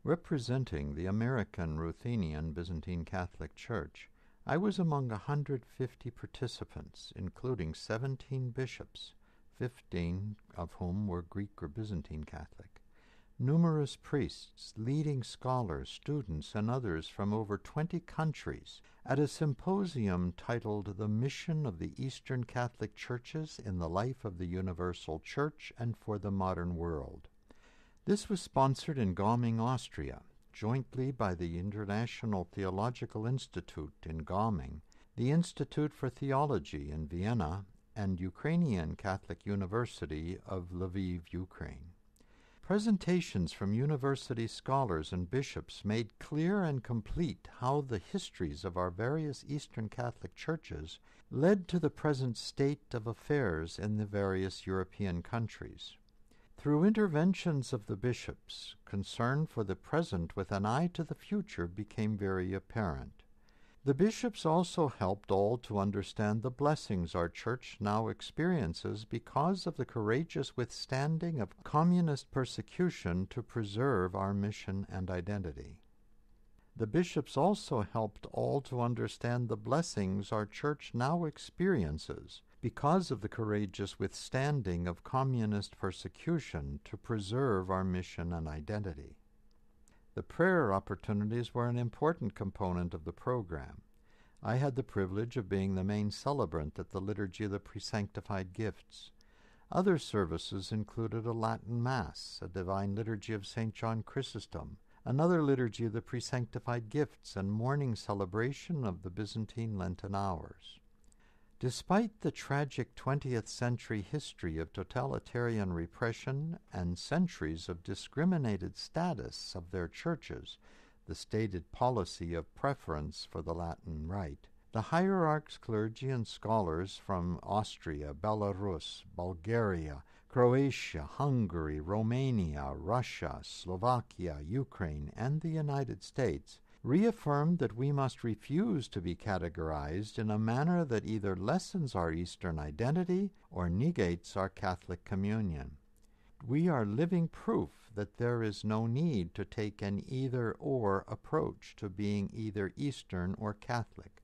Representing the American Ruthenian Byzantine Catholic Church, I was among 150 participants, including 17 bishops, 15 of whom were Greek or Byzantine Catholic, numerous priests, leading scholars, students, and others from over 20 countries at a symposium titled The Mission of the Eastern Catholic Churches in the Life of the Universal Church and for the Modern World. This was sponsored in Gauming, Austria, jointly by the International Theological Institute in Gauming, the Institute for Theology in Vienna, and Ukrainian Catholic University of Lviv, Ukraine. Presentations from university scholars and bishops made clear and complete how the histories of our various Eastern Catholic churches led to the present state of affairs in the various European countries. Through interventions of the bishops, concern for the present with an eye to the future became very apparent. The bishops also helped all to understand the blessings our church now experiences because of the courageous withstanding of communist persecution to preserve our mission and identity. The bishops also helped all to understand the blessings our church now experiences because of the courageous withstanding of communist persecution to preserve our mission and identity. The prayer opportunities were an important component of the program. I had the privilege of being the main celebrant at the Liturgy of the Presanctified Gifts. Other services included a Latin Mass, a Divine Liturgy of St. John Chrysostom, another Liturgy of the Presanctified Gifts, and morning celebration of the Byzantine Lenten hours. Despite the tragic 20th century history of totalitarian repression and centuries of discriminated status of their churches, the stated policy of preference for the Latin Rite, the hierarchs, clergy, and scholars from Austria, Belarus, Bulgaria, Croatia, Hungary, Romania, Russia, Slovakia, Ukraine, and the United States reaffirmed that we must refuse to be categorized in a manner that either lessens our Eastern identity or negates our Catholic communion. We are living proof that there is no need to take an either-or approach to being either Eastern or Catholic.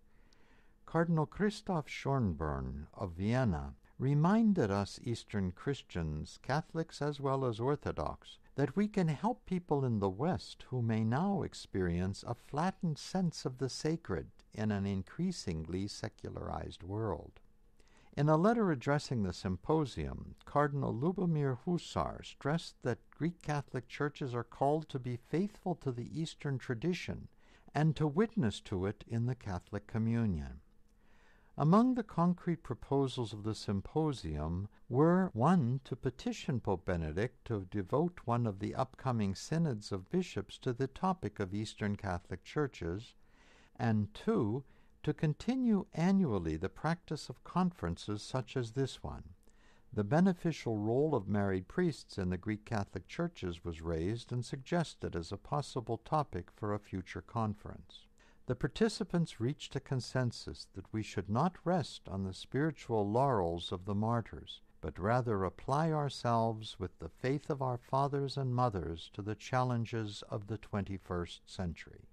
Cardinal Christoph Schönborn of Vienna reminded us Eastern Christians, Catholics as well as Orthodox, that we can help people in the West who may now experience a flattened sense of the sacred in an increasingly secularized world. In a letter addressing the symposium, Cardinal Lubomir Husar stressed that Greek Catholic churches are called to be faithful to the Eastern tradition and to witness to it in the Catholic communion. Among the concrete proposals of the symposium were, one, to petition Pope Benedict to devote one of the upcoming synods of bishops to the topic of Eastern Catholic churches, and two, to continue annually the practice of conferences such as this one. The beneficial role of married priests in the Greek Catholic churches was raised and suggested as a possible topic for a future conference. The participants reached a consensus that we should not rest on the spiritual laurels of the martyrs, but rather apply ourselves with the faith of our fathers and mothers to the challenges of the 21st century.